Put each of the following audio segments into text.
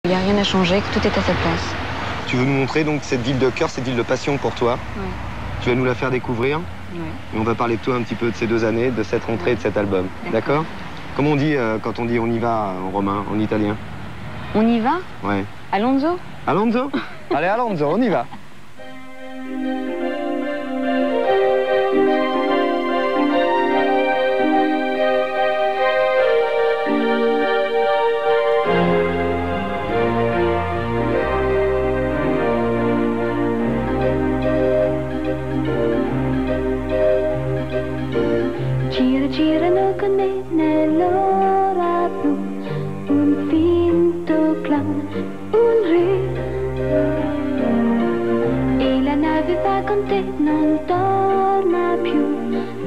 Il n'y a rien à changer, que tout est à sa place. Tu veux nous montrer donc cette ville de cœur, cette ville de passion pour toi? Ouais. Tu vas nous la faire découvrir? Ouais. Et on va parler de toi un petit peu de ces 2 années, de cette rentrée et de cet album. D'accord? Comment on dit quand on dit on y va en romain, en italien? On y va? Ouais. Alonso? Alonso? Allez, Alonso, on y va. Girano con me nell'ora blu, un finto clown, un re. E la nave va con te, non torna più,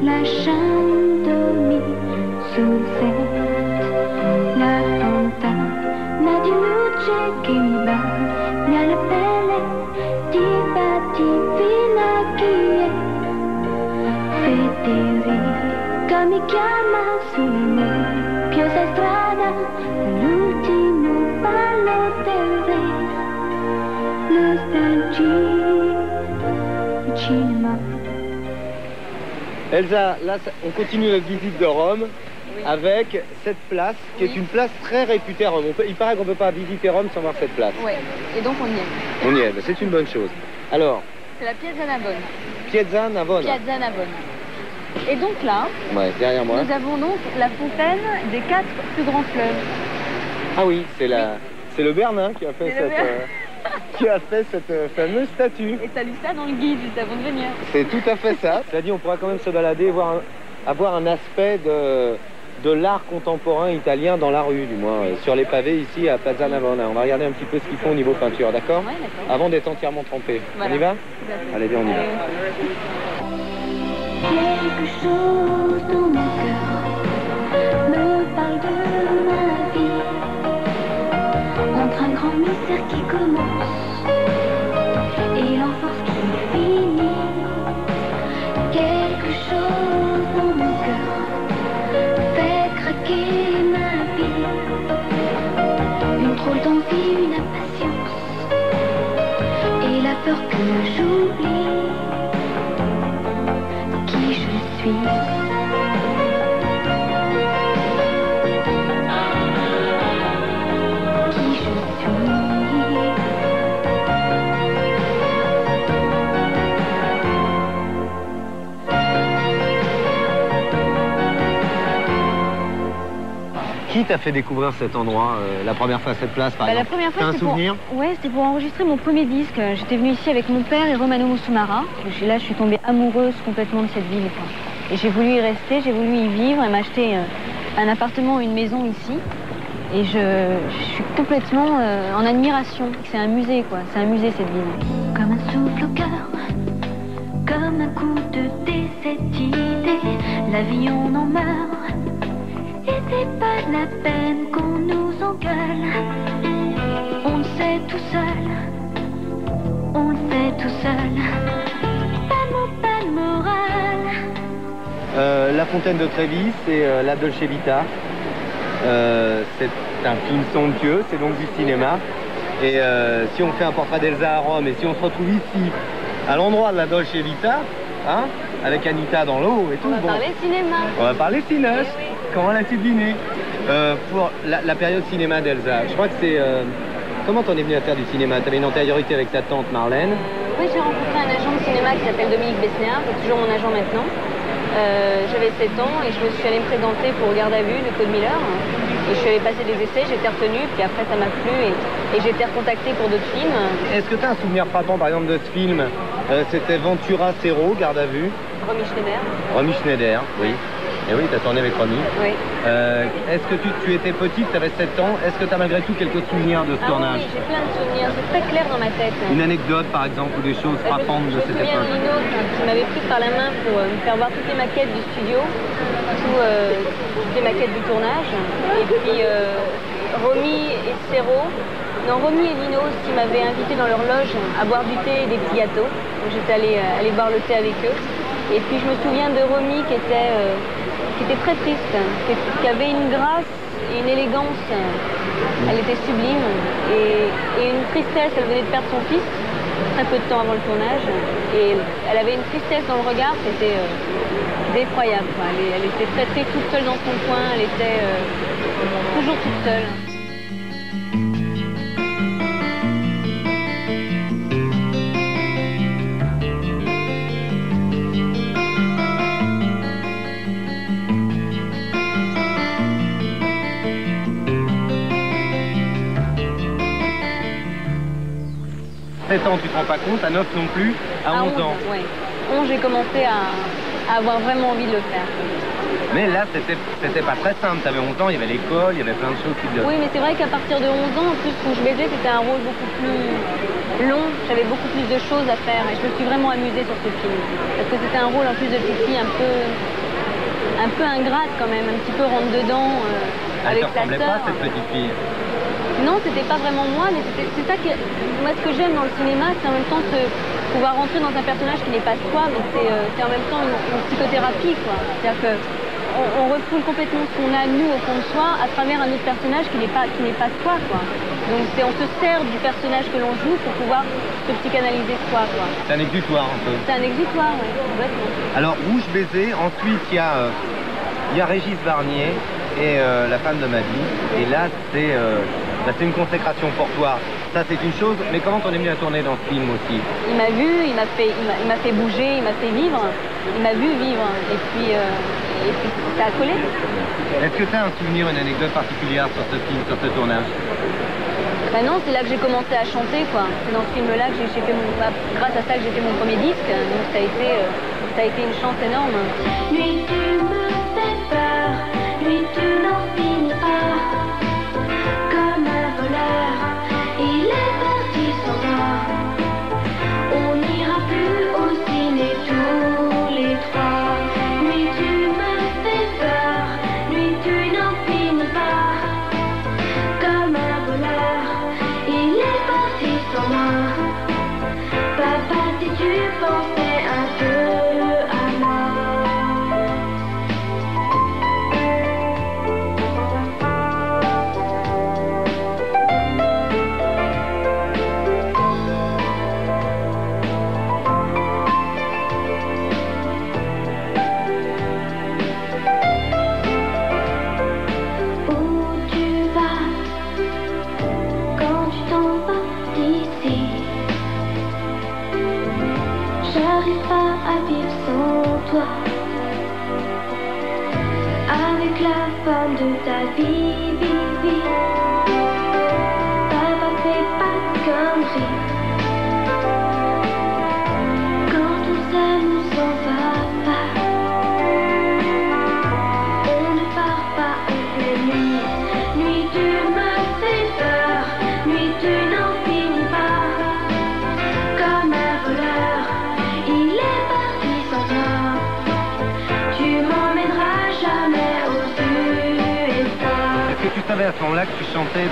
lasciandomi sul set. La fontana di luce che mi bagna la pelle, ti batti fino a chi è Federica mi chiama sulla nebbiosa strada dell'ultimo ballo del re, nostalgie du cinéma. Elsa, là, on continue notre visite de Rome avec cette place qui est une place très réputée à Rome. Il paraît qu'on ne peut pas visiter Rome sans voir cette place. Oui, et donc on y est. On y est, c'est une bonne chose. Alors, C'est la Piazza Navona. Piazza Navona. Piazza Navona. Et donc là, Ouais, derrière moi. nous avons donc la fontaine des 4 plus grands fleuves. Ah oui, c'est le Bernin qui a fait cette fameuse statue. Et t'as lu ça dans le guide juste avant de venir. C'est tout à fait ça. C'est-à-dire on pourra quand même se balader, avoir un aspect de l'art contemporain italien dans la rue, du moins, sur les pavés ici à Piazza Navona. On va regarder un petit peu ce qu'ils font au niveau peinture, d'accord? Ouais, d'accord. Avant d'être entièrement trempé. Voilà. On y va? Tout à fait. Allez, viens, on y va. Quelque chose dans mon cœur me parle de ma vie, entre un grand mystère qui commence et l'enfance qui finit. Quelque chose dans mon cœur fait craquer ma vie, une drôle d'envie, une impatience et la peur que j'oublie qui je suis. Qui je suis. Qui t'a fait découvrir cet endroit, la première fois, cette place, par La exemple? première fois, T'as un c'était souvenir? Ouais, c'était pour enregistrer mon premier disque. J'étais venue ici avec mon père et Romano Musumara. Là, je suis tombée amoureuse complètement de cette ville, quoi. Et j'ai voulu y rester, j'ai voulu y vivre et m'acheter un appartement, une maison ici. Et je suis complètement en admiration. C'est un musée, quoi. C'est un musée, cette ville. Comme un souffle au cœur, comme un coup de thé, cette idée, la vie on en meurt. Et c'est pas la peine qu'on nous engueule. On le sait tout seul, on le fait tout seul. Pas de morale. La Fontaine de Trévi, c'est la Dolce Vita. C'est un film somptueux, c'est donc du cinéma. Et si on fait un portrait d'Elsa à Rome, et si on se retrouve ici, à l'endroit de la Dolce Vita, hein, avec Anita dans l'eau et tout. On va parler cinéma. On va parler cinéma. Eh oui. Comment l'as-tu deviné? Pour la période cinéma d'Elsa, je crois que c'est... Comment t'en es venu à faire du cinéma? T'avais une antériorité avec ta tante Marlène. Oui, j'ai rencontré un agent de cinéma qui s'appelle Dominique Besnéard, qui est toujours mon agent maintenant. J'avais 7 ans et je me suis allée me présenter pour Garde à vue de Claude Miller. Et je suis allée passer des essais, j'ai été retenue, puis après ça m'a plu et j'ai été recontactée pour d'autres films. Est-ce que tu as un souvenir frappant par exemple de ce film? C'était Ventura Zero, Garde à vue. Romy Schneider. Romy Schneider, oui. Et oui, tu as tourné avec Romy. Oui. Est-ce que tu étais petite, tu avais 7 ans, est-ce que tu as malgré tout quelques souvenirs de ce tournage? Oui, j'ai plein de souvenirs, c'est très clair dans ma tête. Une anecdote par exemple, ou des choses frappantes de cette Je me souviens époque? de Lino qui m'avait pris par la main pour me faire voir toutes les maquettes du studio, toutes les maquettes du tournage. Et puis Romy et Serrault, non, Romy et Lino qui m'avaient invité dans leur loge à boire du thé et des petits gâteaux. Donc j'étais allée boire le thé avec eux. Et puis je me souviens de Romy qui était très triste, qui avait une grâce et une élégance Elle était sublime. Et une tristesse, elle venait de perdre son fils, très peu de temps avant le tournage. Et elle avait une tristesse dans le regard, c'était effroyable, quoi. Elle était très très toute seule dans son coin, elle était toujours toute seule. À 7 ans, tu te rends pas compte, à 9 non plus, à 11 ans. Ouais. 11, j'ai commencé à avoir vraiment envie de le faire. Mais là, c'était pas très simple. Tu avais 11 ans, il y avait l'école, il y avait plein de choses qui te... Oui, mais c'est vrai qu'à partir de 11 ans, en plus, où je baisais, c'était un rôle beaucoup plus long. J'avais beaucoup plus de choses à faire et je me suis vraiment amusée sur ce film. Parce que c'était un rôle, en plus de petite fille, un peu ingrate quand même, un petit peu rentre-dedans avec Elle te sa ressemblait sœur. pas, cette petite fille? Non, c'était pas vraiment moi, mais c'est ça qui... Moi, ce que j'aime dans le cinéma, c'est en même temps pouvoir rentrer dans un personnage qui n'est pas soi, mais c'est en même temps une psychothérapie, quoi. C'est-à-dire que on refoule complètement ce qu'on a, nous, au fond de soi, à travers un autre personnage qui n'est pas soi, quoi. Donc on se sert du personnage que l'on joue pour pouvoir se psychanalyser soi, quoi. C'est un exutoire, un peu. C'est un exutoire, oui, complètement. Alors, Rouge baiser, ensuite, il y a Régis Barnier et La femme de ma vie. Et là, c'est une consécration pour toi. Ça, c'est une chose, mais comment t'en es venu à tourner dans ce film aussi? Il m'a vu, il m'a fait bouger, il m'a fait vivre, il m'a vu vivre, et puis ça a collé. Est-ce que tu as un souvenir, une anecdote particulière sur ce film, sur ce tournage? Ben non, c'est là que j'ai commencé à chanter, quoi. C'est dans ce film-là que j'ai fait grâce à ça que j'ai fait mon premier disque, donc ça a été une chance énorme. Nuit, tu me fais peur, nuit, tu n'en finis pas. Comme un voleur, il est parti sans moi. On n'ira plus au ciné tous les trois. Nuit, tu me fais peur, nuit, tu n'en finis pas. Comme un voleur, il est parti sans moi. Papa, si tu pensais un peu à moi. Où tu vas quand tu t'en vas d'ici? J'arrive pas à vivre sans toi. Avec la femme de ta vie, vie. Papa, fais pas de conneries. Quand on s'aime, on s'en va pas. On ne part pas en pleine nuit. Nuit, tu me fais peur. Nuit, tu n'en finis pas. Comme un voleur, il est parti sans toi. Tu m'emmèneras jamais aux USA. Est-ce que tu savais à ce moment-là que tu chantais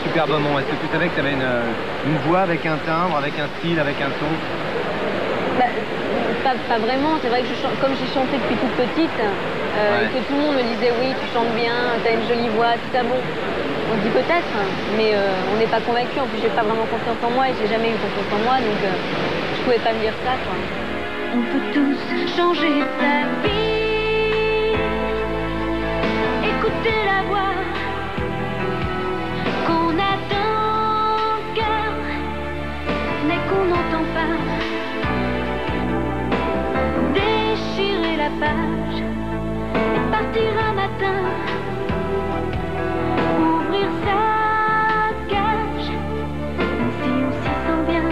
superbement? Est-ce que tu savais que tu avais une voix avec un timbre, avec un style, avec un ton? Bah, pas vraiment, c'est vrai que comme j'ai chanté depuis toute petite, et que tout le monde me disait oui, tu chantes bien, t'as une jolie voix, tout ça, bon, on se dit peut-être, mais on n'est pas convaincu. En plus, j'ai pas vraiment confiance en moi et j'ai jamais eu confiance en moi, donc je pouvais pas me dire ça, quoi. On peut tous changer sa vie. Écouter la voix qu'on a dans le cœur, mais qu'on n'entend pas. Déchirer la page et partir un matin. Ouvrir sa cage, même si on s'y sent bien.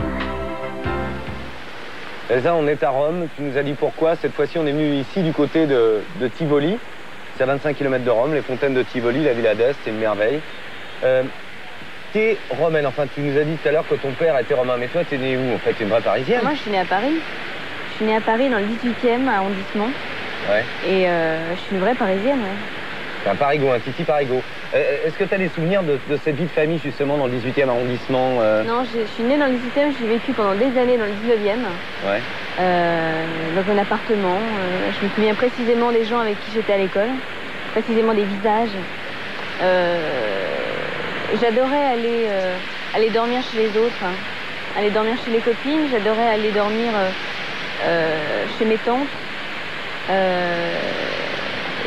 Elsa, on est à Rome. Tu nous as dit pourquoi. Cette fois-ci, on est venu ici du côté de Tivoli. C'est à 25 km de Rome, les fontaines de Tivoli, la Villa d'Este, c'est une merveille. T'es romaine, enfin tu nous as dit tout à l'heure que ton père était romain, mais toi t'es née où en fait? T'es une vraie parisienne? Moi, je suis née à Paris. Je suis née à Paris dans le 18e arrondissement. Ouais. Et je suis une vraie parisienne, ouais. C'est un parigot, un Titi parigot. Est-ce que tu as des souvenirs de cette vie de famille justement dans le 18e arrondissement? Non, je suis née dans le 18e, j'ai vécu pendant des années dans le 19e. Ouais. Dans un appartement. Je me souviens précisément des gens avec qui j'étais à l'école, précisément des visages. J'adorais aller dormir chez les autres, hein. Aller dormir chez les copines, j'adorais aller dormir chez mes tantes.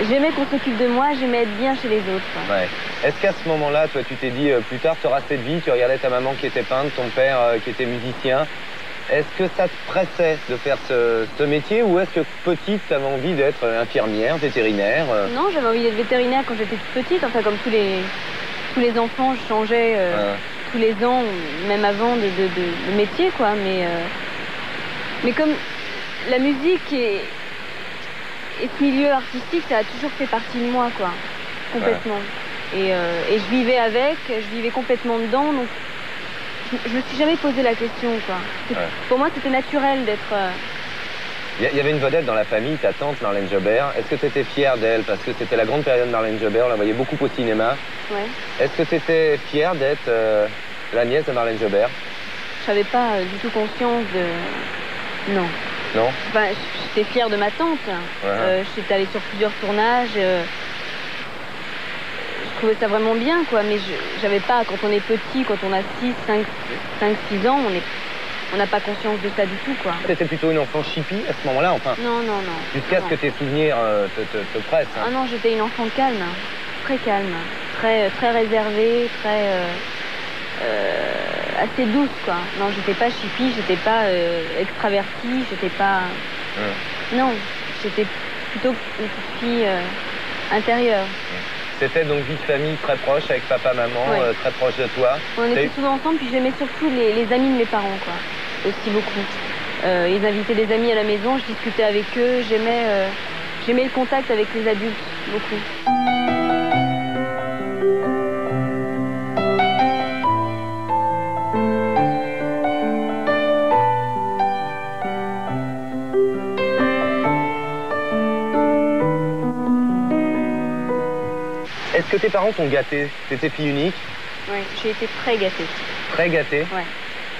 J'aimais qu'on s'occupe de moi, j'aimais être bien chez les autres. Ouais. Est-ce qu'à ce moment-là, toi, tu t'es dit, plus tard, tu auras cette vie, tu regardais ta maman qui était peintre, ton père qui était musicien. Est-ce que ça te pressait de faire ce métier ou est-ce que petite, tu avais envie d'être infirmière, vétérinaire Non, j'avais envie d'être vétérinaire quand j'étais toute petite. Enfin, comme tous les enfants, je changeais tous les ans, même avant, de métier, quoi. Mais comme la musique et ce milieu artistique, ça a toujours fait partie de moi, quoi. Complètement. Ouais. Et je vivais avec, je vivais complètement dedans, donc je me suis jamais posé la question, quoi. Ouais. Pour moi, c'était naturel d'être... Il y avait une vedette dans la famille, ta tante Marlène Jobert. Est-ce que tu étais fière d'elle? Parce que c'était la grande période de Marlène Jobert, on la voyait beaucoup au cinéma. Ouais. Est-ce que tu étais fière d'être la nièce de Marlène Jobert? Je n'avais pas du tout conscience de... Non. Non? Enfin, j'étais fière de ma tante. Ouais. J'étais allée sur plusieurs tournages. Je trouvais ça vraiment bien, quoi. Mais j'avais pas, quand on est petit, quand on a 5-6 ans, on n'a pas conscience de ça du tout, quoi. T'étais plutôt une enfant chippie à ce moment-là, enfin? Non. Jusqu'à ce que tes souvenirs te pressent. Hein. Ah non, j'étais une enfant calme, très calme, très réservée, assez douce, quoi. Non, j'étais pas chippie, j'étais pas extravertie, j'étais pas... Non, j'étais plutôt une petite fille intérieure. C'était donc vie de famille très proche avec papa, maman, ouais. Très proche de toi. On était souvent ensemble, puis j'aimais surtout les amis de mes parents, quoi. Aussi beaucoup. Ils invitaient des amis à la maison, je discutais avec eux, j'aimais le contact avec les adultes, beaucoup. Est-ce que tes parents t'ont gâtée? T'étais fille unique? Oui, j'ai été très gâtée. Très gâtée? Ouais.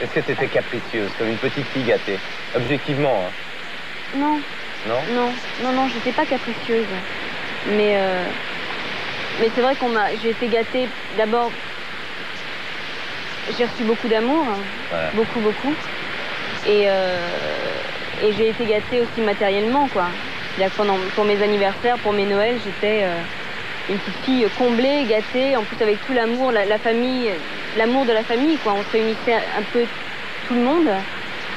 Est-ce que t'étais capricieuse, comme une petite fille gâtée? Objectivement, hein? Non. Non? Non, j'étais pas capricieuse. Mais c'est vrai j'ai été gâtée. D'abord, j'ai reçu beaucoup d'amour, hein. Voilà. Beaucoup. Et j'ai été gâtée aussi matériellement, quoi. C'est-à-dire que pour mes anniversaires, pour mes Noëls, j'étais une petite fille comblée, gâtée, en plus avec tout l'amour, la famille, l'amour de la famille, quoi. On se réunissait un peu tout le monde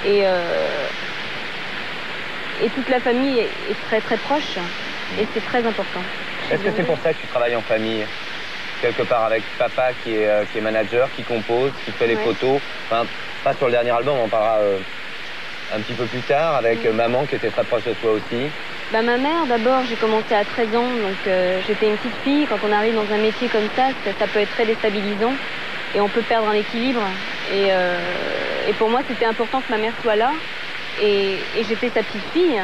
et toute la famille est très très proche et c'est très important. Est-ce que c'est pour ça que tu travailles en famille? Quelque part avec papa qui est manager, qui compose, qui fait les photos, enfin pas sur le dernier album, on en parlera un petit peu plus tard, avec maman qui était très proche de toi aussi. Bah, ma mère, d'abord, j'ai commencé à 13 ans, donc j'étais une petite fille. Quand on arrive dans un métier comme ça peut être très déstabilisant et on peut perdre un équilibre. Et pour moi, c'était important que ma mère soit là et j'étais sa petite fille.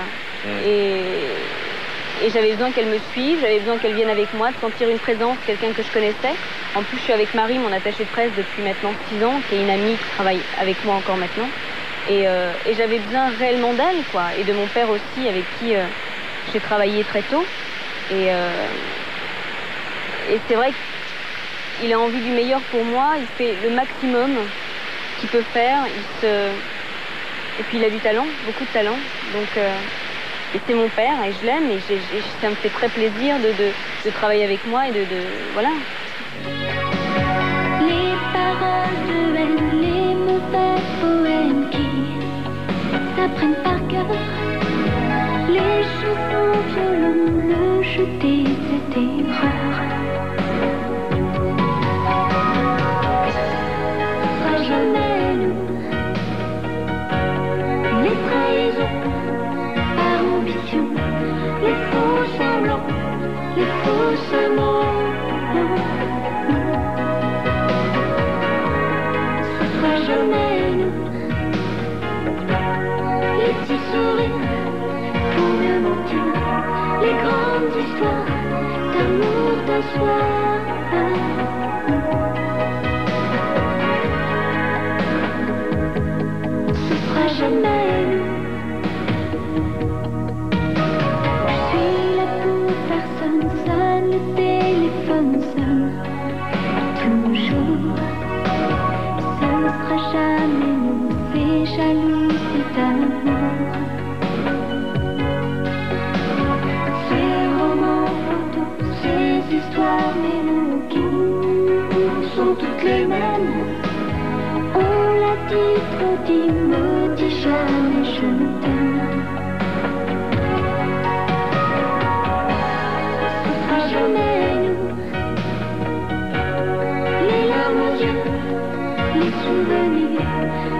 Et j'avais besoin qu'elle me suive, j'avais besoin qu'elle vienne avec moi, de sentir une présence, quelqu'un que je connaissais. En plus, je suis avec Marie, mon attachée de presse, depuis maintenant 6 ans, qui est une amie qui travaille avec moi encore maintenant. Et j'avais besoin réellement d'elle, quoi, et de mon père aussi, avec qui j'ai travaillé très tôt. Et c'est vrai qu'il a envie du meilleur pour moi, il fait le maximum qu'il peut faire. Et puis il a du talent, beaucoup de talent. Donc, et c'est mon père, et je l'aime, et ça me fait très plaisir de travailler avec moi et voilà. Les paroles de haine, les mauvais poèmes qui s'apprennent par cœur, les chansons violons, le jeter cette erreur. Sera jamais nous, les trahisons par ambition, les faux semblants, les faux amants. Jamais nous, les petits sourires pour mieux mentir, les grandes histoires d'amour jamais nous fait jaloux cet amour. Ces romans photos, ces histoires, mais nous qui sont toutes les mêmes. On l'a dit, trop dit, me dis jamais je t'aime. Ce sera jamais nous, les larmes aux yeux, les souvenirs,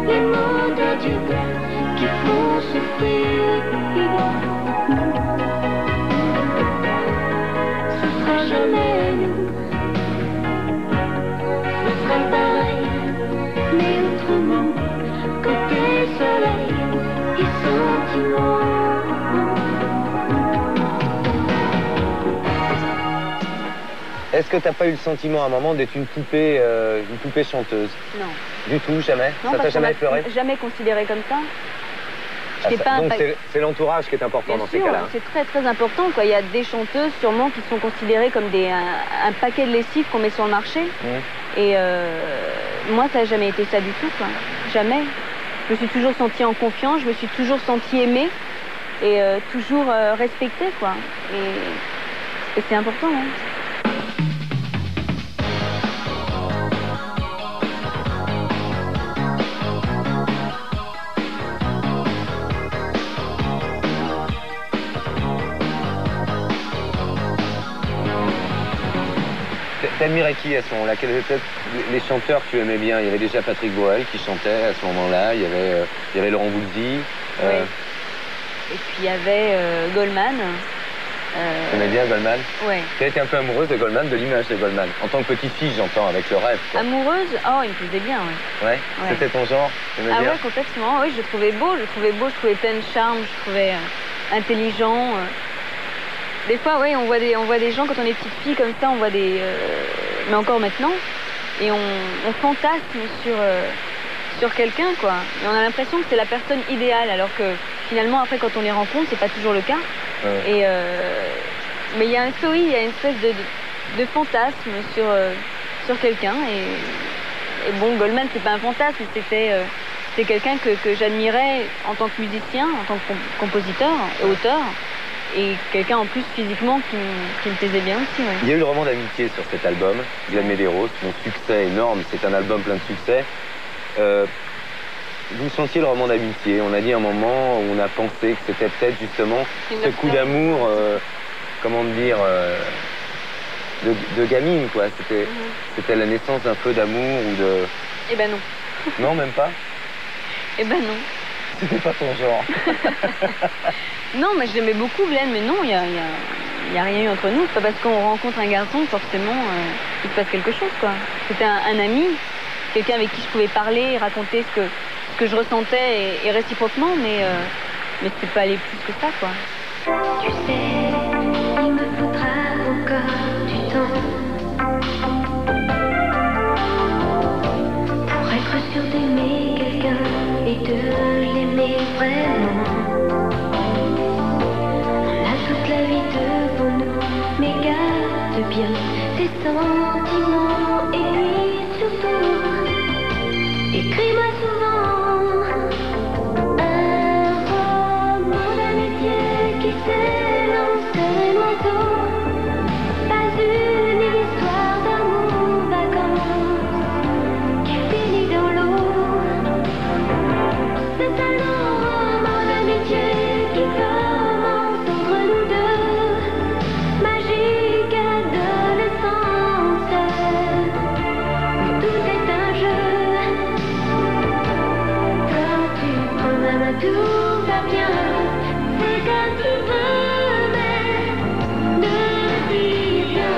les mots d'adieu qui font souffrir. Ce sera jamais nous, ce sera pareil, mais autrement, côté soleil et sentiment. Est-ce que t'as pas eu le sentiment à un moment d'être une poupée chanteuse? Non. Du tout, jamais? Non, Ça t'a parce qu'on jamais m'a effleuré? jamais considéré comme ça. Ah, J'étais pas donc impact- c'est l'entourage qui est important Bien dans ces sûr, cas-là. c'est très très important, quoi. Il y a des chanteuses sûrement qui sont considérées comme un paquet de lessive qu'on met sur le marché. Et moi, ça n'a jamais été ça du tout, quoi. Jamais. Je me suis toujours sentie en confiance, je me suis toujours sentie aimée et toujours respectée, quoi. Et c'est important, hein. T'admirais qui à ce moment-là? Quels étaient les chanteurs que tu aimais bien? Il y avait déjà Patrick Boel qui chantait à ce moment-là, il y avait Laurent Voulzy. Oui. Et puis il y avait Goldman. Tu aimais bien Goldman? Oui. Tu as été un peu amoureuse de Goldman, de l'image de Goldman. En tant que petite fille, j'entends, avec le rêve, quoi. Amoureuse? Oh, il me plaisait bien, oui. Ouais? C'était ton genre? T'aimais Ah bien? ouais, complètement. Oui, je le trouvais beau, je trouvais plein de charme, je trouvais intelligent. Des fois, oui, on voit des gens, quand on est petite fille comme ça, on voit des... mais encore maintenant, et on fantasme sur quelqu'un, quoi. Et on a l'impression que c'est la personne idéale, alors que finalement, après, quand on les rencontre, c'est pas toujours le cas. Et, mais il y a il y a une espèce de fantasme sur quelqu'un. Et bon, Goldman, c'est pas un fantasme, c'est quelqu'un que j'admirais en tant que musicien, en tant que compositeur et auteur. Et quelqu'un en plus physiquement qui me plaisait bien aussi. Ouais. Il y a eu le roman d'amitié sur cet album, Glenn Medeiros, mon succès énorme, c'est un album plein de succès. Vous sentiez le roman d'amitié? On a dit un moment où on a pensé que c'était peut-être justement ce coup d'amour, comment dire, de gamine, quoi. C'était la naissance d'un peu d'amour ou de... Eh ben non. Non, même pas? Eh ben non. C'était pas ton genre. Non, mais je l'aimais beaucoup, Glenn, mais non, il y a rien eu entre nous. C'est pas parce qu'on rencontre un garçon, forcément, il se passe quelque chose, quoi. C'était un ami, quelqu'un avec qui je pouvais parler, raconter ce que je ressentais et réciproquement, mais c'est pas aller plus que ça, quoi. Tu sais, il me faudra encore du temps pour être sûr d'aimer quelqu'un et de l'aimer vraiment. On a toute la vie devant nous, mais garde bien tes sentiments et puis surtout, écris-moi souvent un roman d'amitié qui s'élance comme un oiseau. Pas une histoire d'amour vacances qui finit dans l'eau. C'est un long roman d'amitié qui commence entre nous deux. Magique adolescence, où tout est un jeu. Quand tu prends ma main, tout va bien. C'est comme tu veux, mais ne dis rien.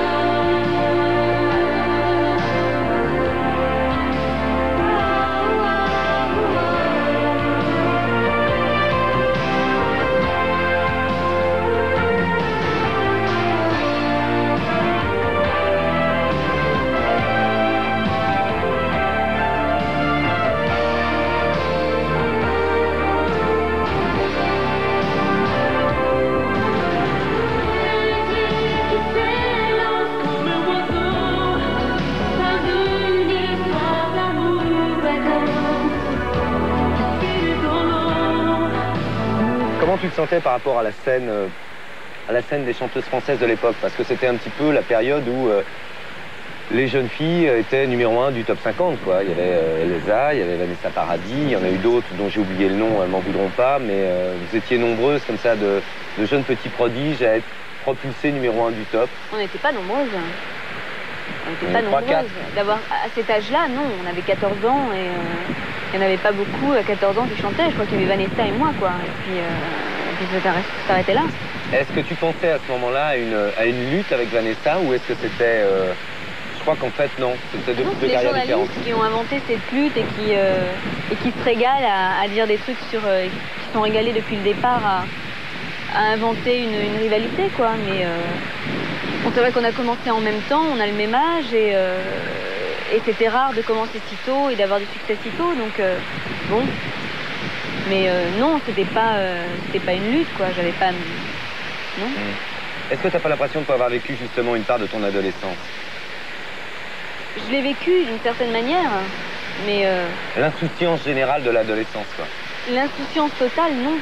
Comment tu te sentais par rapport à la scène des chanteuses françaises de l'époque? Parce que c'était un petit peu la période où les jeunes filles étaient numéro 1 du top 50, quoi. Il y avait Elsa, il y avait Vanessa Paradis, il y en a eu d'autres dont j'ai oublié le nom, elles m'en voudront pas, mais vous étiez nombreuses comme ça de jeunes petits prodiges à être propulsées numéro 1 du top. On n'était pas nombreuses. On n'était pas 3, nombreuses. D'avoir à cet âge-là, non, on avait 14 ans et il n'y en avait pas beaucoup à 14 ans qui chantaient. Je crois qu'il y avait Vanessa et moi, quoi. Et puis ça s'arrêtait là. Est-ce que tu pensais à ce moment-là à une lutte avec Vanessa ou est-ce que c'était... Je crois qu'en fait, non. C'était deux carrières différentes. Les journalistes qui ont inventé cette lutte et qui se régalent à dire des trucs qui sont régalés depuis le départ à inventer une rivalité, quoi. Mais bon, c'est vrai qu'on a commencé en même temps, on a le même âge et c'était rare de commencer si tôt et d'avoir du succès si tôt, donc bon. Mais non, c'était pas une lutte, quoi. J'avais pas... Non. Est-ce que t'as pas l'impression de pas avoir vécu justement une part de ton adolescence? Je l'ai vécu d'une certaine manière, mais... L'insouciance générale de l'adolescence, quoi. L'insouciance totale, non.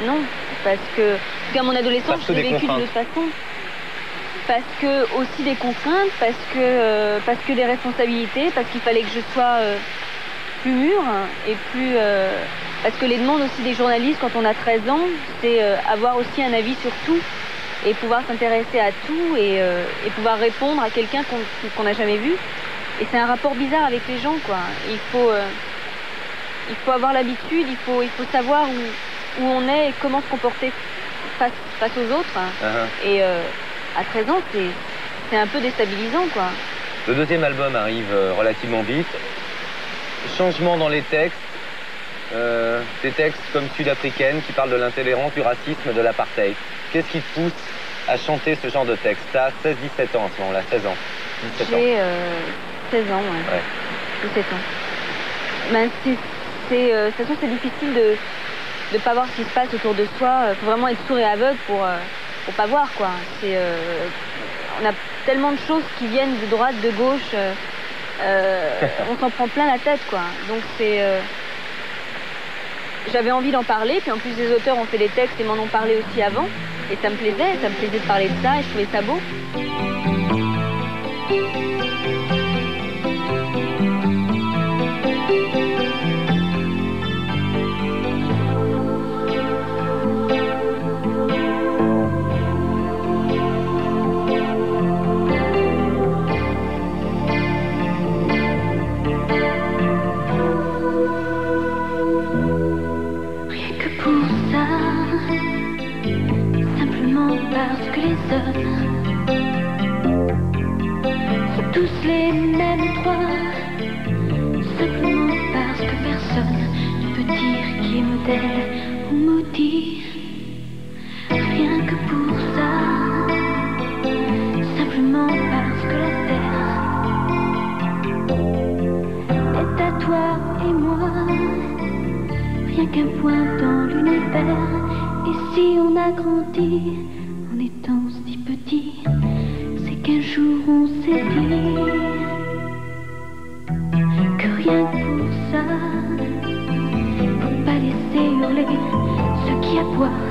Non, parce qu'à mon adolescence, je l'ai vécu d'une autre façon. Parce que aussi des contraintes, parce que des responsabilités, parce qu'il fallait que je sois plus mûre et plus... parce que les demandes aussi des journalistes quand on a 13 ans, c'est avoir aussi un avis sur tout et pouvoir s'intéresser à tout et pouvoir répondre à quelqu'un qu'on n'a jamais vu. Et c'est un rapport bizarre avec les gens, quoi. Il faut avoir l'habitude, il faut savoir où on est et comment se comporter face aux autres. Et à 13 ans, c'est un peu déstabilisant, quoi. Le deuxième album arrive relativement vite. Changement dans les textes. Des textes comme Sud-Africaine qui parlent de l'intolérance, du racisme, de l'apartheid. Qu'est-ce qui te pousse à chanter ce genre de texte? T'as 16-17 ans à ce moment-là, 16 ans. J'ai 16 ans, ouais. 17 ans. Ben, de toute façon, c'est difficile de ne pas voir ce qui se passe autour de soi. Il faut vraiment être sourd et aveugle pour pas voir, quoi. On a tellement de choses qui viennent de droite, de gauche. On s'en prend plein la tête, quoi. Donc j'avais envie d'en parler, puis en plus des auteurs ont fait des textes et m'en ont parlé aussi avant. Et ça me plaisait de parler de ça et je trouvais ça beau. Sont tous les mêmes droits, simplement parce que personne ne peut dire qui est modèle ou maudit. Rien que pour ça, simplement parce que la terre est à toi et moi, rien qu'un point dans l'univers. Et si on a grandi en étant si petit, c'est qu'un jour on s'est dit que rien que pour ça, faut pas laisser hurler ceux qui aboient.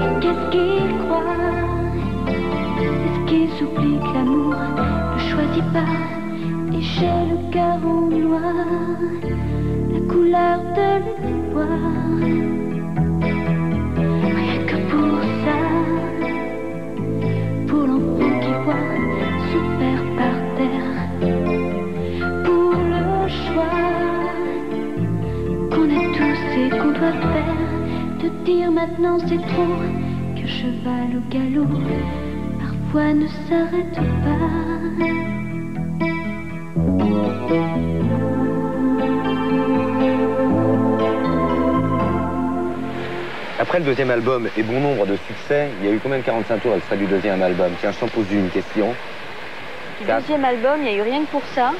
Et qu'est-ce qu'ils croient? Est-ce qu'ils oublient que l'amour ne choisit pas? Et j'ai le cœur en noir, la couleur de l'espoir. Maintenant c'est trop, qu'un cheval au galop parfois ne s'arrête pas. Après le deuxième album et bon nombre de succès, il y a eu combien de 45 tours extrait du deuxième album? Tiens, je t'en pose une question. Le deuxième album, il n'y a eu rien que pour ça.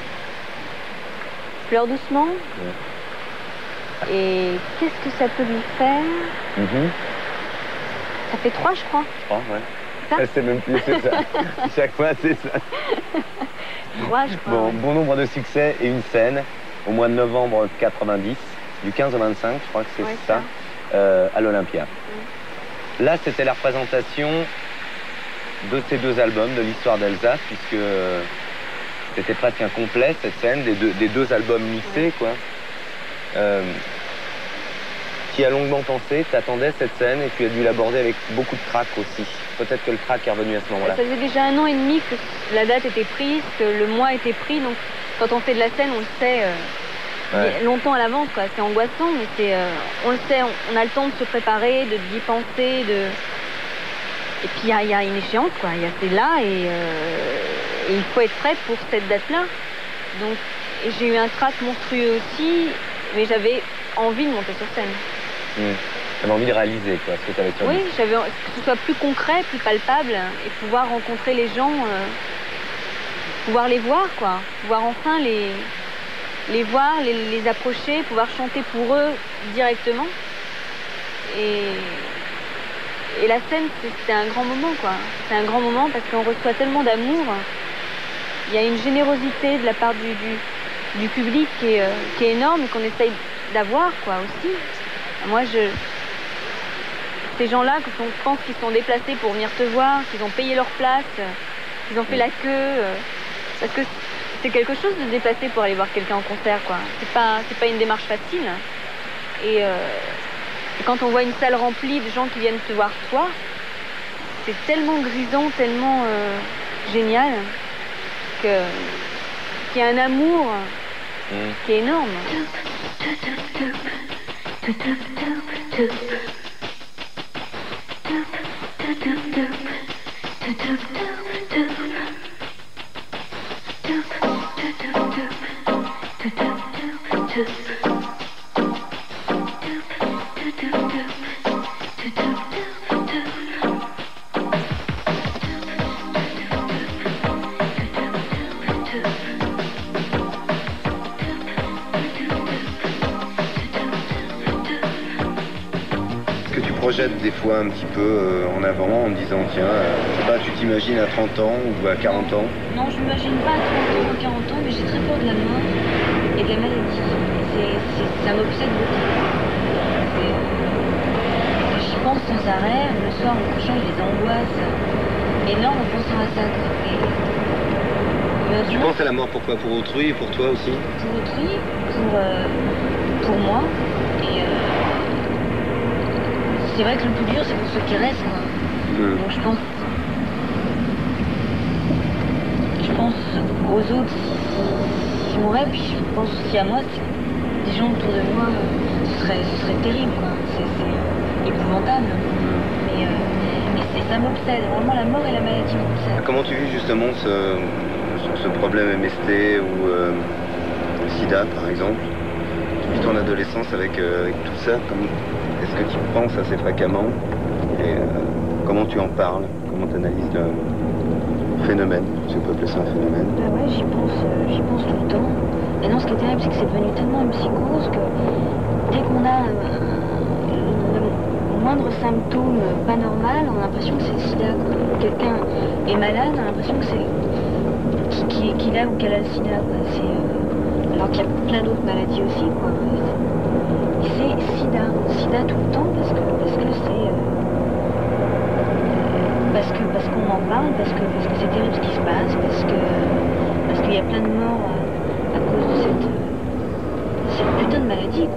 Pleure doucement. Ouais. Et qu'est-ce que ça peut lui faire? Ça fait 3, je crois. 3, ouais. C'est même plus, c'est ça. Chaque fois, c'est ça. 3, je crois. Bon, bon nombre de succès et une scène au mois de novembre 90, du 15 au 25, je crois que c'est ça. à l'Olympia. Là, c'était la représentation de ces deux albums, de l'histoire d'Elsace, puisque c'était presque un complet, cette scène, des deux albums mixés, quoi. Qui a longuement pensé, t'attendais cette scène et tu as dû l'aborder avec beaucoup de trac aussi. Peut-être que le trac est revenu à ce moment-là. Ça faisait déjà 1 an et demi que la date était prise, que le mois était pris, donc quand on fait de la scène, on le sait longtemps à l'avance, quoi. C'est angoissant, mais on le sait, on a le temps de se préparer, d'y penser, et puis il y a une échéance, quoi. C'est là et il faut être prêt pour cette date-là. Donc j'ai eu un trac monstrueux aussi, mais j'avais envie de monter sur scène. J'avais envie de réaliser, quoi, ce que tu avais sur Oui, j'avais que ce soit plus concret, plus palpable, et pouvoir rencontrer les gens, pouvoir les voir, quoi. Pouvoir enfin les voir, les approcher, pouvoir chanter pour eux directement. Et la scène, c'est un grand moment, quoi. C'est un grand moment parce qu'on reçoit tellement d'amour. Il y a une générosité de la part du public qui est énorme et qu'on essaye d'avoir, quoi, aussi. Moi, ces gens-là, je pense qu'ils sont déplacés pour venir te voir, qu'ils ont payé leur place, qu'ils ont fait la queue, parce que c'est quelque chose de se déplacer pour aller voir quelqu'un en concert, quoi. C'est pas une démarche facile. Et quand on voit une salle remplie de gens qui viennent te voir toi, c'est tellement grisant, tellement génial, qu'il y a un amour qui est énorme. Projettes des fois un petit peu en avant en disant tiens, je sais pas, tu t'imagines à 30 ans ou à 40 ans? Non, je m'imagine pas à 30 ans ou 40 ans, mais j'ai très peur de la mort et de la maladie. Ça m'obsède beaucoup. J'y pense sans arrêt, le soir en couchant, j'ai des angoisses énormes en pensant à ça. Tu penses à la mort pourquoi? Pour autrui et pour toi aussi? Pour autrui, pour moi. Et c'est vrai que le plus dur, c'est pour ceux qui restent, quoi. Donc je pense aux autres qui mourraient, puis je pense aussi à moi, des gens autour de moi, ce serait terrible, quoi. C'est épouvantable. Mais ça m'obsède, vraiment la mort et la maladie m'obsèdent. Comment tu vis justement ce problème MST ou SIDA, par exemple? Tu vis ton adolescence avec tout ça, est-ce que tu penses assez fréquemment et comment tu en parles? Comment tu analyses le phénomène? Si on peut appeler ça un phénomène. Bah ouais, j'y pense tout le temps. Et non, ce qui est terrible, c'est que c'est devenu tellement une psychose que dès qu'on a le moindre symptôme pas normal, on a l'impression que c'est le sida. Quelqu'un est malade, on a l'impression que c'est qu'il a ou qu'elle a le sida, quoi. Alors qu'il y a plein d'autres maladies aussi, quoi. C'est sida tout le temps parce qu'on en parle, parce que c'est terrible ce qui se passe, parce qu'il y a plein de morts à cause de cette putain de maladie, quoi.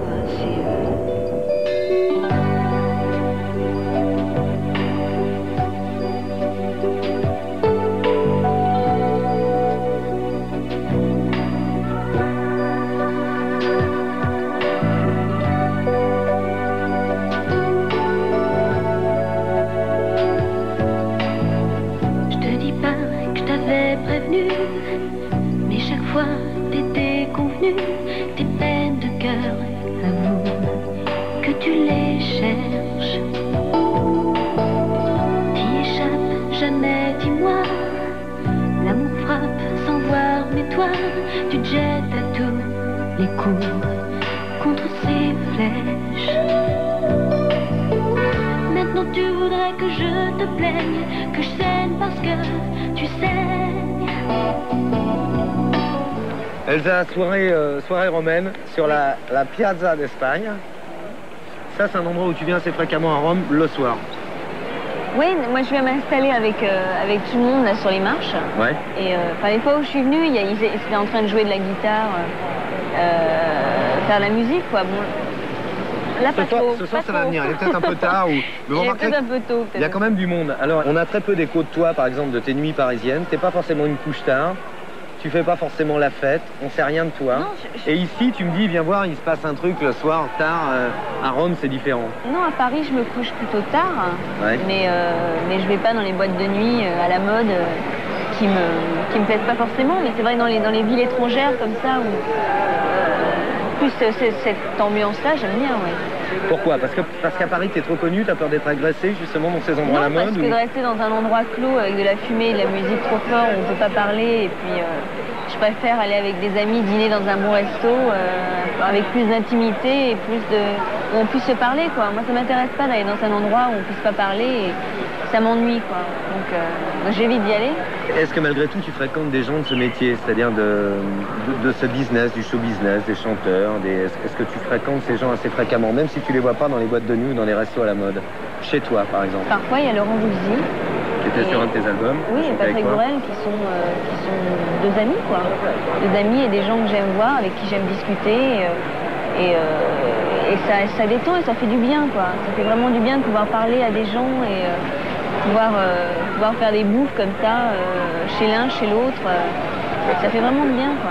Mais chaque fois t'étais convenu, tes peines de cœur, avoue que tu les cherches. T'y échappes jamais, dis-moi. L'amour frappe sans voir, mais toi, tu te jettes à tous les coups contre ces flèches. Maintenant tu voudrais que je te plaigne, que je saigne parce que tu saignes. Elsa, soirée romaine sur la Piazza d'Espagne. Ça, c'est un endroit où tu viens assez fréquemment à Rome le soir. Oui, moi je viens m'installer avec tout le monde là sur les marches. Ouais. Et les fois où je suis venue, ils étaient en train de jouer de la guitare, faire de la musique, quoi. Bon, là, pas trop. Ce soir, pas ça va trop. venir. Il est peut-être un peu tard. Mais Il est remarquez peut-être un peu tôt. il y a quand même du monde. Alors, on a très peu d'écho de toi, par exemple, de tes nuits parisiennes. T'es pas forcément une couche tard. Tu fais pas forcément la fête. On sait rien de toi. Non, Et ici, tu me dis, viens voir, il se passe un truc le soir, tard. À Rome, c'est différent. Non, à Paris, je me couche plutôt tard. Ouais. Mais je vais pas dans les boîtes de nuit à la mode qui me plaisent pas forcément. Mais c'est vrai que dans les villes étrangères comme ça, où plus cette ambiance-là, j'aime bien, ouais. Pourquoi? Parce qu'à Paris, t'es trop connu, t'as peur d'être agressé justement dans ces endroits à la Non, parce mode que de rester dans un endroit clos avec de la fumée et de la musique trop fort où on peut pas parler, et puis je préfère aller avec des amis dîner dans un bon resto avec plus d'intimité et où on puisse se parler, quoi. Moi, ça m'intéresse pas d'aller dans un endroit où on puisse pas parler, et ça m'ennuie, quoi. Donc j'évite d'y aller. Est-ce que malgré tout, tu fréquentes des gens de ce métier, c'est-à-dire de ce business, du show business, des chanteurs, est-ce que tu fréquentes ces gens assez fréquemment, même si tu les vois pas dans les boîtes de nuit ou dans les restos à la mode? Chez toi, par exemple. Parfois, il y a Laurent Voulzy. Qui était sur un de tes albums. Oui, et Patrick Borel, qui sont deux amis, quoi. Deux amis et des gens que j'aime voir, avec qui j'aime discuter. Et ça détend et ça fait du bien, quoi. Ça fait vraiment du bien de pouvoir parler à des gens et pouvoir faire des bouffes comme ça, chez l'un, chez l'autre. Ça fait vraiment du bien, quoi.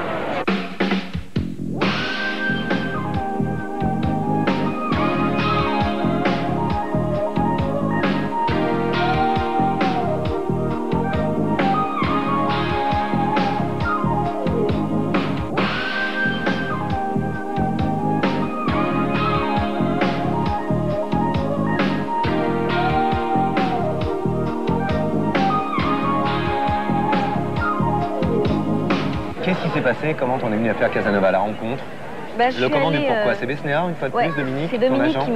Qu'est-ce qui s'est passé? Comment on est venu à faire Casanova, la rencontre? Le comment du pourquoi? C'est Besnéard, une fois de plus, Dominique? C'est Dominique qui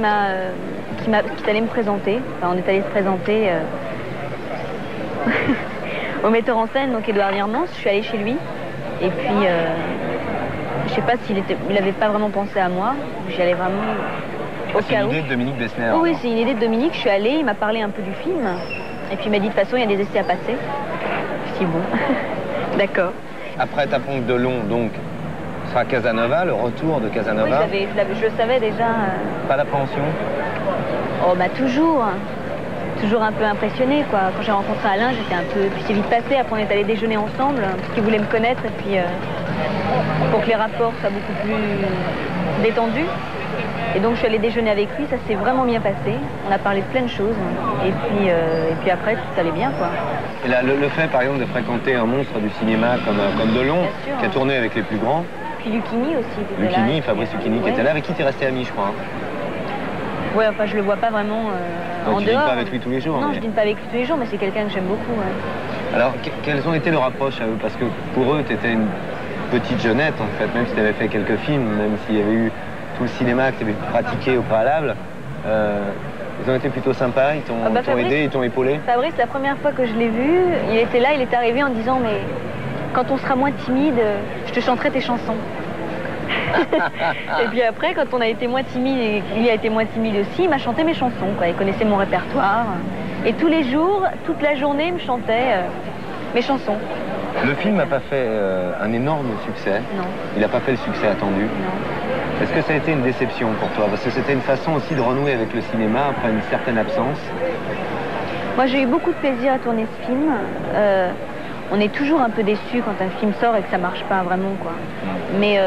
est allé me présenter. Enfin, on est allé se présenter au metteur en scène, donc Édouard Liermans. Je suis allée chez lui. Et puis, je sais pas il avait pas vraiment pensé à moi. J'y allais vraiment au cas où. C'est une idée de Dominique Besnéard? Oui, c'est une idée de Dominique. Je suis allée, il m'a parlé un peu du film. Et puis il m'a dit, de toute façon, il y a des essais à passer. Je dis, bon, d'accord. Après ta pompe de long, donc, sera Casanova, le retour de Casanova. Oui, je le savais déjà. Pas d'appréhension? Oh, bah toujours. Toujours un peu impressionnée, quoi. Quand j'ai rencontré Alain, j'étais un peu... Puis c'est vite passé, après on est allé déjeuner ensemble, parce qu'il voulait me connaître, et puis pour que les rapports soient beaucoup plus détendus. Et donc je suis allée déjeuner avec lui, ça s'est vraiment bien passé. On a parlé de plein de choses. Et puis après, tout allait bien, quoi. Et là, le fait, par exemple, de fréquenter un monstre du cinéma comme Delon, qui a tourné avec les plus grands. Puis Lucchini aussi. Lucchini, Fabrice Lucchini, qui était là, avec qui tu es resté ami, je crois. Ouais, enfin, je le vois pas vraiment en dehors. Tu dînes pas avec lui tous les jours? Non, je dîne pas avec lui tous les jours, mais c'est quelqu'un que j'aime beaucoup. Ouais. Alors, quels ont été leurs rapproches à eux? Parce que pour eux, tu étais une petite jeunette, en fait, même si tu avais fait quelques films, même s'il y avait eu tout le cinéma que tu avais pratiqué au préalable. Ils ont été plutôt sympas, ils t'ont aidé, ils t'ont épaulé. Fabrice, la première fois que je l'ai vu, il était là, il est arrivé en disant, mais quand on sera moins timide, je te chanterai tes chansons. Et puis après, quand on a été moins timide, et lui a été moins timide aussi, il m'a chanté mes chansons, quoi. Il connaissait mon répertoire. Et tous les jours, toute la journée, il me chantait mes chansons. Le film n'a pas fait un énorme succès. Non. Il n'a pas fait le succès attendu. Non. Est-ce que ça a été une déception pour toi? Parce que c'était une façon aussi de renouer avec le cinéma après une certaine absence. Moi, j'ai eu beaucoup de plaisir à tourner ce film. On est toujours un peu déçu quand un film sort et que ça marche pas vraiment, quoi. Mais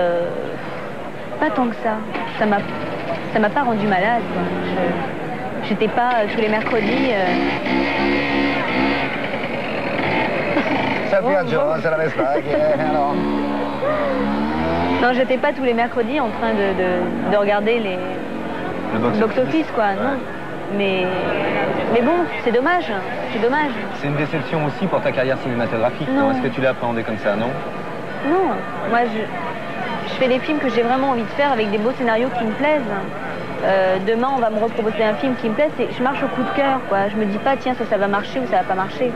pas tant que ça. Ça m'a pas rendu malade, quoi. J'étais pas tous les mercredis. Non, j'étais pas tous les mercredis en train de regarder le box-office, quoi. Ouais. Non. Mais bon, c'est dommage. C'est dommage. C'est une déception aussi pour ta carrière cinématographique. Non. Est-ce que tu l'as appréhendé comme ça, non? Non. Moi, je fais des films que j'ai vraiment envie de faire avec des beaux scénarios qui me plaisent. Demain, on va me reproposer un film qui me plaît. Je marche au coup de cœur, quoi. Je me dis pas, tiens, ça va marcher ou ça va pas marcher.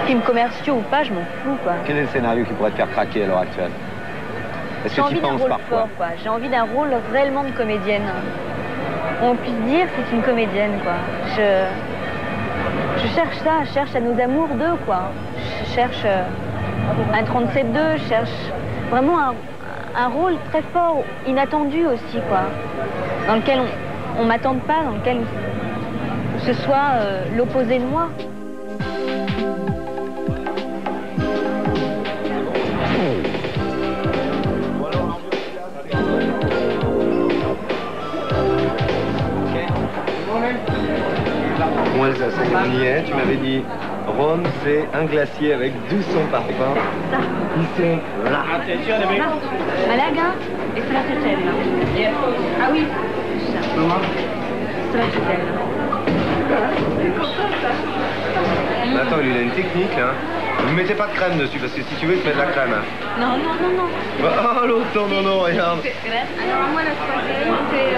Films commerciaux ou pas, je m'en fous, quoi. Quel est le scénario qui pourrait te faire craquer à l'heure actuelle? Est-ce J'ai que tu envie d'un penses rôle parfois fort, quoi. J'ai envie d'un rôle réellement de comédienne. On puisse dire c'est une comédienne, quoi. Je cherche ça, je cherche à nos amours d'eux, quoi. Je cherche un 37-2, je cherche vraiment un rôle très fort, inattendu aussi, quoi. Dans lequel on m'attende pas, dans lequel ce soit l'opposé de moi. Bon Elsa, ça y est, on y est. Tu m'avais dit, Rome, c'est un glacier avec 12 sons par pas. Ça. Ils sont là. Malaga et stracciatella. Ah oui. Stracciatella. Attends, lui, il a une technique, là. Ne mettez pas de crème dessus, parce que si tu veux, tu mets de la crème. Non, non, non, non. Bah, oh, l'autre, non, non, regarde. Alors moi, la spaghetti, c'est...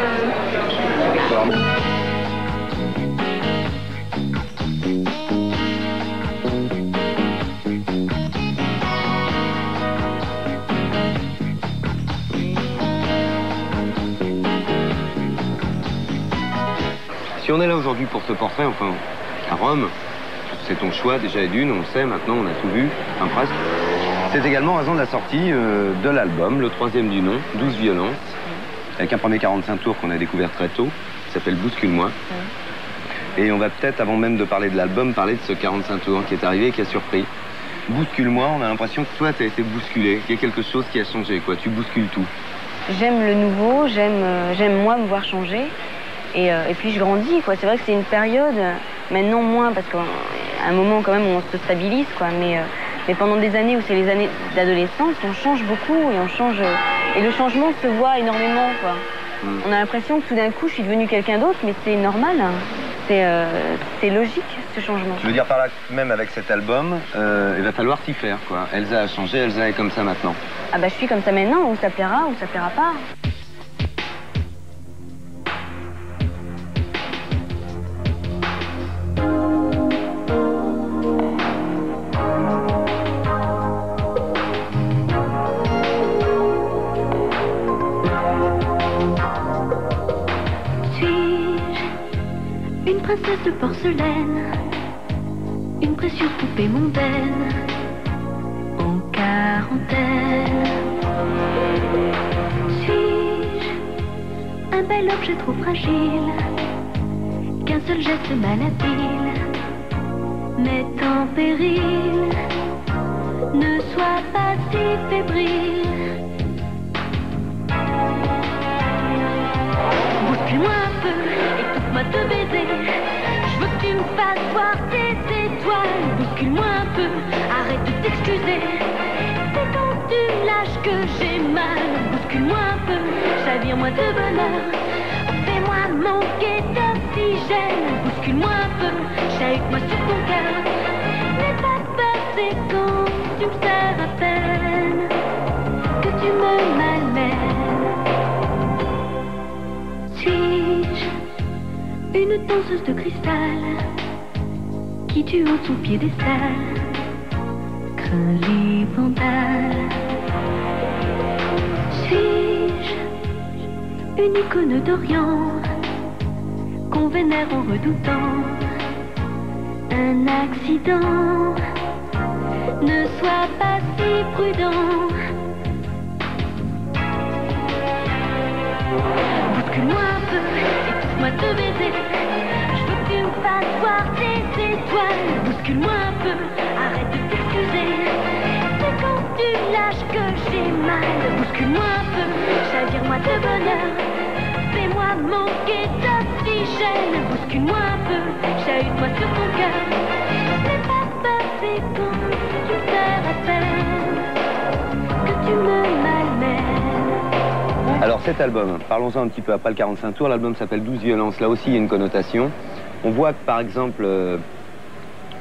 Si on est là aujourd'hui pour ce portrait, enfin, à Rome, c'est ton choix déjà et d'une, on le sait, maintenant on a tout vu, enfin presque. C'est également en raison de la sortie de l'album, le 3e du nom, 12 violences, avec un premier 45 tours qu'on a découvert très tôt, qui s'appelle Bouscule-moi. Et on va peut-être, avant même de parler de l'album, parler de ce 45 tours qui est arrivé et qui a surpris. Bouscule-moi, on a l'impression que toi, tu as été bousculé, qu'il y a quelque chose qui a changé, quoi. Tu bouscules tout. J'aime le nouveau, j'aime moi me voir changer. Et puis je grandis, quoi. C'est vrai que c'est une période, maintenant moins, parce qu'à un moment quand même on se stabilise, quoi. Mais pendant des années où c'est les années d'adolescence, on change beaucoup et on change. Et le changement se voit énormément, quoi. On a l'impression que tout d'un coup je suis devenue quelqu'un d'autre, mais c'est normal. C'est logique, ce changement. Je veux dire par là, même avec cet album, il va falloir s'y faire, quoi. Elsa a changé, Elsa est comme ça maintenant. Ah bah je suis comme ça maintenant, ou ça plaira, ou ça plaira pas. Une princesse de porcelaine, une précieuse poupée mondaine, en quarantaine. Suis-je un bel objet trop fragile, qu'un seul geste malhabile met en péril? Ne sois pas si fébrile. Bouscule-moi un peu, étouffe-moi de baisers. Je veux que tu me fasses voir tes étoiles. Bouscule-moi un peu, arrête de t'excuser. C'est quand tu me lâches que j'ai mal. Bouscule-moi un peu, chavire-moi de bonheur. Fais-moi manquer d'oxygène. Bouscule-moi un peu, chahute-moi sur ton cœur. N'aie pas peur, c'est quand tu me sers à peine que tu me malmènes. Suis-je une danseuse de cristal qui du haut de son piédestal craint l'épandale? Suis-je une icône d'Orient qu'on vénère en redoutant un accident? Ne sois pas si prudent. Bouscule-moi un peu, étouffe-moi de baisers. Je veux que tu me fasses voir tes étoiles. Bouscule-moi un peu, arrête de t'excuser. C'est quand tu me lâches que j'ai mal. Bouscule-moi un peu, chavire-moi de bonheur. Fais-moi manquer d'oxygène. Bouscule-moi un peu, chahute-moi sur ton cœur. N'aie pas peur, c'est quand tu me sers à peine que tu me malmènes. Alors cet album, parlons-en un petit peu après le 45 tours, l'album s'appelle 12 violences, là aussi il y a une connotation. On voit que par exemple,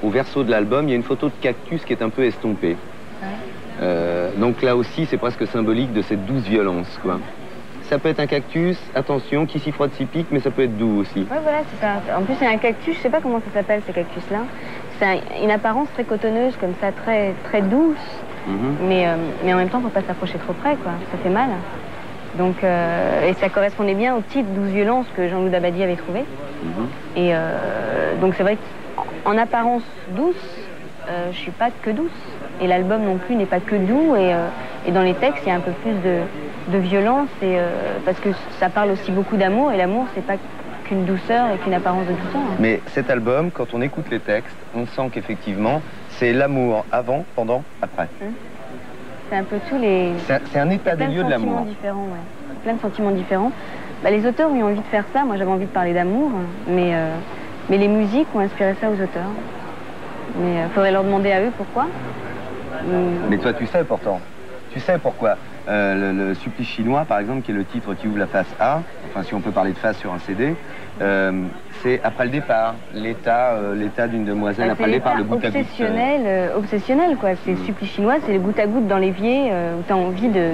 au verso de l'album, il y a une photo de cactus qui est un peu estompée. Ouais. Donc là aussi c'est presque symbolique de cette 12 violences, quoi. Ça peut être un cactus, attention, qui s'y frotte s'y pique, mais ça peut être doux aussi. Ouais, voilà, c'est ça. En plus c'est un cactus, je sais pas comment ça s'appelle ces cactus-là. C'est une apparence très cotonneuse, comme ça, très douce. mais en même temps, faut pas s'approcher trop près, quoi. Ça fait mal. Donc, et ça correspondait bien au titre 12 violences que Jean-Loup Dabadi avait trouvé. Et donc c'est vrai qu'en apparence douce, je suis pas que douce. Et l'album non plus n'est pas que doux. Et dans les textes, il y a un peu plus de violence. Parce que ça parle aussi beaucoup d'amour. Et l'amour, c'est pas qu'une douceur et qu'une apparence de douceur. Mais cet album, quand on écoute les textes, on sent qu'effectivement, c'est l'amour avant, pendant, après. C'est un peu tous les... C'est un état des lieux de l'amour. Différents, ouais. Plein de sentiments différents. Bah, les auteurs ont eu envie de faire ça. Moi, j'avais envie de parler d'amour. Mais les musiques ont inspiré ça aux auteurs. Mais il faudrait leur demander à eux pourquoi. Mais toi, tu sais pourtant. Tu sais pourquoi. Le Supplice chinois, par exemple, qui est le titre qui ouvre la face A, enfin si on peut parler de face sur un CD, c'est après le départ, l'état d'une demoiselle, après le départ, le goutte à goutte. Obsessionnel, quoi. C'est le Supplice chinois, c'est le goutte à goutte dans l'évier, où tu as envie de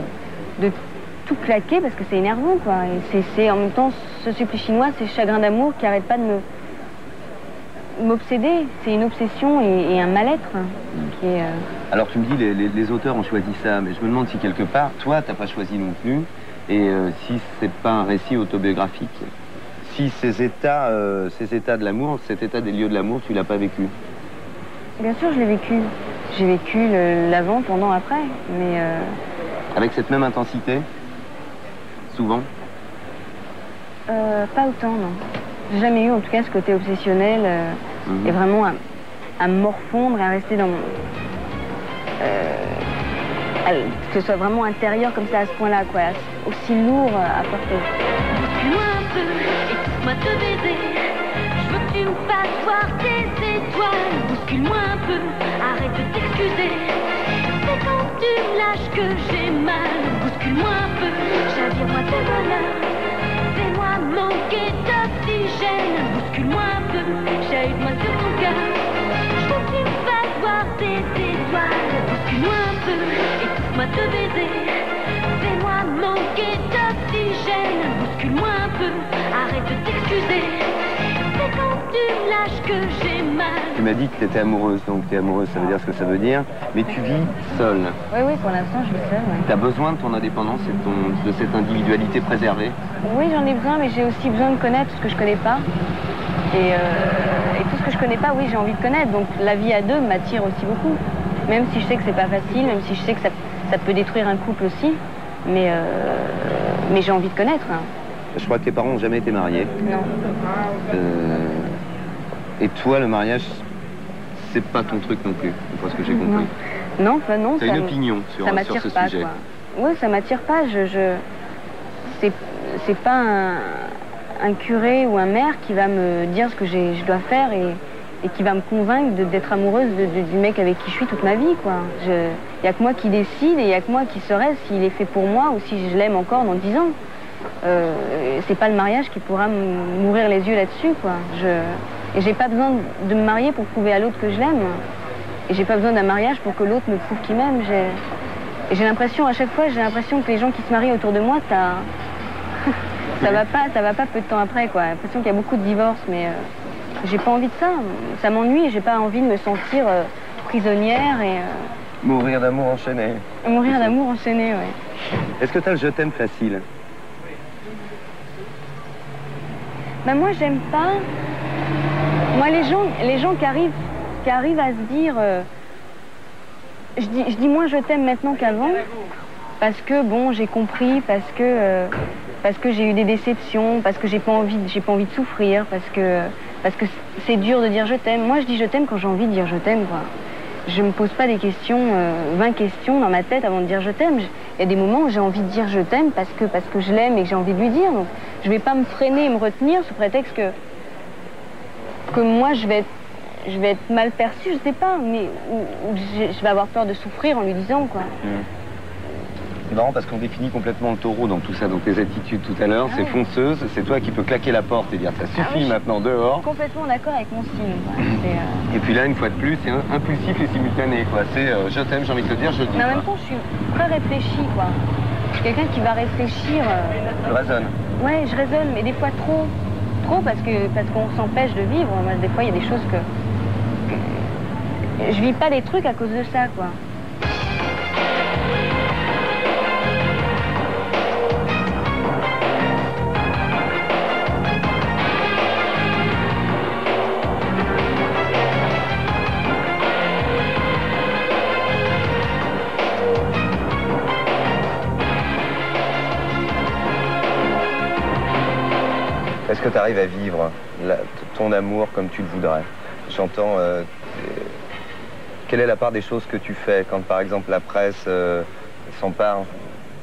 tout claquer parce que c'est énervant, quoi. Et c'est en même temps, ce Supplice chinois, c'est chagrin d'amour qui arrête pas de m'obséder. C'est une obsession et un mal-être qui est... Alors tu me dis, les auteurs ont choisi ça, mais je me demande si quelque part, toi, t'as pas choisi non plus, et si c'est pas un récit autobiographique. Si ces états de l'amour, cet état des lieux de l'amour, tu l'as pas vécu? Bien sûr, je l'ai vécu. J'ai vécu l'avant, pendant, après, mais... Avec cette même intensité? Souvent? Pas autant, non. J'ai jamais eu, en tout cas, ce côté obsessionnel, et vraiment à me morfondre et à rester dans mon... que ce soit vraiment intérieur comme ça à ce point-là, quoi, aussi lourd à porter. Bouscule-moi un peu, écoute-moi te baiser. Je veux que tu me fasses voir tes étoiles. Bouscule-moi un peu, arrête de t'excuser. C'est quand tu me lâches que j'ai mal. Bouscule-moi un peu, chavire-moi tes bonheurs. Fais-moi manquer d'oxygène. Bouscule-moi un peu, chahute-moi sur ton cœur. Je veux que tu me fasses voir tes étoiles. Bouscule-moi un peu, écoute-moi te baiser. Fais-moi manquer d'oxygène. Bouscule-moi un peu, arrête de t'excuser. C'est quand tu me lâches que j'ai mal. Tu m'as dit que tu étais amoureuse, donc tu es amoureuse, ça veut dire ce que ça veut dire. Mais tu vis seule. Oui, pour l'instant, je vis seule, ouais. Tu as besoin de ton indépendance et de cette individualité préservée? Oui, j'en ai besoin, mais j'ai aussi besoin de connaître ce que je connais pas. Et tout ce que je connais pas, oui, j'ai envie de connaître. Donc la vie à deux m'attire aussi beaucoup. Même si je sais que c'est pas facile, même si je sais que ça peut détruire un couple aussi. Mais j'ai envie de connaître. Hein. Je crois que tes parents n'ont jamais été mariés. Non. Et toi, le mariage, c'est pas ton truc non plus, une fois ce que j'ai compris. Non, enfin non. T'as une opinion sur ce pas, sujet. Oui, ça m'attire pas. C'est pas un curé ou un maire qui va me dire ce que je dois faire et qui va me convaincre d'être amoureuse du mec avec qui je suis toute ma vie, quoi. Y a que moi qui décide et y a que moi qui saurais s'il est fait pour moi ou si je l'aime encore dans 10 ans. C'est pas le mariage qui pourra m'ouvrir les yeux là-dessus, quoi. Et j'ai pas besoin de me marier pour prouver à l'autre que je l'aime. Et j'ai pas besoin d'un mariage pour que l'autre me prouve qu'il m'aime. Et j'ai l'impression, à chaque fois, que les gens qui se marient autour de moi, ça va pas peu de temps après, quoi. J'ai l'impression qu'il y a beaucoup de divorces, mais j'ai pas envie de ça. Ça m'ennuie et j'ai pas envie de me sentir prisonnière et... Mourir d'amour enchaîné. Mourir d'amour enchaîné, ouais. Est-ce que t'as le je t'aime facile? Ben moi, j'aime pas... Moi, les gens qui arrivent à se dire... je dis moins je t'aime maintenant qu'avant, parce que, bon, j'ai compris, parce que j'ai eu des déceptions, parce que j'ai pas envie de souffrir, parce que c'est dur de dire je t'aime. Moi, je dis je t'aime quand j'ai envie de dire je t'aime, quoi. Je me pose pas des questions, 20 questions dans ma tête avant de dire je t'aime. Il y a des moments où j'ai envie de dire je t'aime parce que je l'aime et que j'ai envie de lui dire. Donc, je vais pas me freiner et me retenir sous prétexte que moi, je vais être mal perçue, je sais pas, mais je vais avoir peur de souffrir en lui disant, quoi. C'est marrant parce qu'on définit complètement le taureau dans tout ça. Donc tes attitudes tout à l'heure, c'est fonceuse, c'est toi qui peux claquer la porte et dire ça suffit maintenant dehors. Je suis complètement d'accord avec mon style. Et puis là, une fois de plus, c'est impulsif et simultané, quoi. C'est je t'aime, j'ai envie de te dire, je le dis. Mais en même temps, je suis très réfléchie, quoi. Je suis quelqu'un qui va réfléchir. Tu raisonnes. Ouais, je raisonne, mais des fois trop. Trop parce qu'on s'empêche de vivre. Moi, des fois, il y a des choses que je vis pas des trucs à cause de ça, quoi. Est-ce que tu arrives à vivre ton amour comme tu le voudrais? J'entends... quelle est la part des choses que tu fais quand, par exemple, la presse s'empare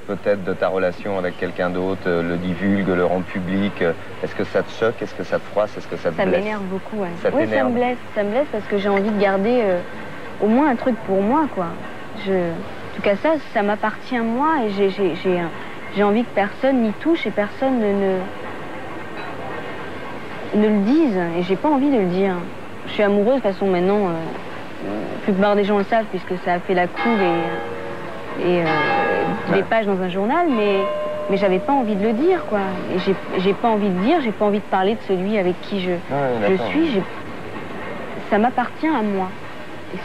peut-être de ta relation avec quelqu'un d'autre, le divulgue, le rend public? Est-ce que ça te choque? Est-ce que ça te froisse? Est-ce que ça te blesse? Ça m'énerve beaucoup, ouais. Ça oui, t'énerve? ça me blesse parce que j'ai envie de garder au moins un truc pour moi, quoi. En tout cas, ça m'appartient à moi et j'ai envie que personne n'y touche et personne ne le dise. Et j'ai pas envie de le dire. Je suis amoureuse, de toute façon, maintenant, la plupart des gens le savent puisque ça a fait la couve et des pages dans un journal, mais j'avais pas envie de le dire, quoi. Et j'ai pas envie de dire, j'ai pas envie de parler de celui avec qui je suis. Ça m'appartient à moi.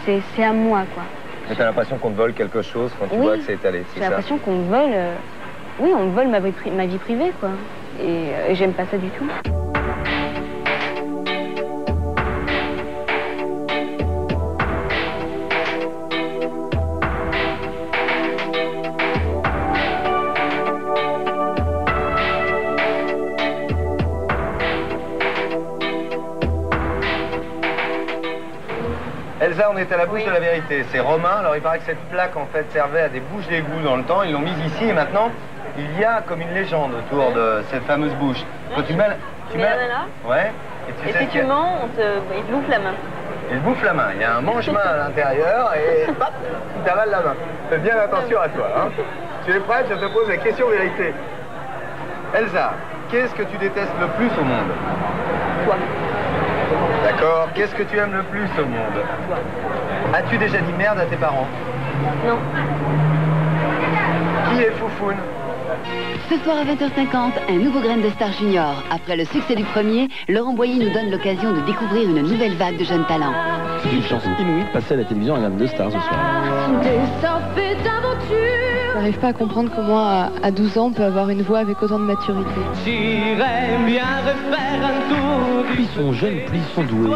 C'est à moi, quoi. Mais t'as l'impression qu'on te vole quelque chose quand tu vois que c'est étalé, c'est ça? J'ai l'impression qu'on me vole... Oui, on me vole ma vie privée, quoi. Et j'aime pas ça du tout. Elsa, on est à la bouche de la vérité. C'est Romain. Alors il paraît que cette plaque en fait servait à des bouches d'égout dans le temps. Ils l'ont mise ici et maintenant il y a comme une légende autour de cette fameuse bouche. Quand tu mets là. Ouais. Et si tu mens, il te bouffe la main. Il bouffe la main. Il y a un mange-main à l'intérieur et paf, il t'avale la main. Fais bien attention à toi. Hein. Tu es prête? Je te pose la question vérité. Elsa, qu'est-ce que tu détestes le plus au monde? Toi. D'accord. Qu'est-ce que tu aimes le plus au monde? Toi. As-tu déjà dit merde à tes parents? Non. Qui est Foufoune? Ce soir à 20h50, un nouveau Graine de Star Junior. Après le succès du premier, Laurent Boyer nous donne l'occasion de découvrir une nouvelle vague de jeunes talents. C'est une chance inouïe de passer à la télévision à Graine de Star ce soir. Je n'arrive pas à comprendre comment à 12 ans on peut avoir une voix avec autant de maturité. Plus ils sont jeunes, plus ils sont doués.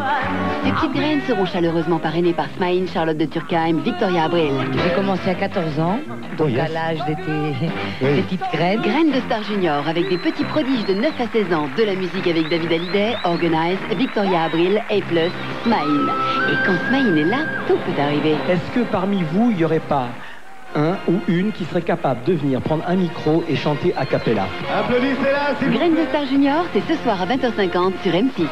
Ces petites graines seront chaleureusement parrainées par Smaïn, Charlotte de Turckheim, Victoria Abril. J'ai commencé à 14 ans, donc à l'âge des petites graines. Graines de Star Junior avec des petits prodiges de 9 à 16 ans, de la musique avec David Hallyday, Organize, Victoria Abril, A+, Smaïn. Et quand Smaïn est là, tout peut arriver. Est-ce que parmi vous, il n'y aurait pas un ou une qui serait capable de venir prendre un micro et chanter a cappella? Applaudissez-la, s'il vous plaît. Graines de Star Junior, c'est ce soir à 20h50 sur M6.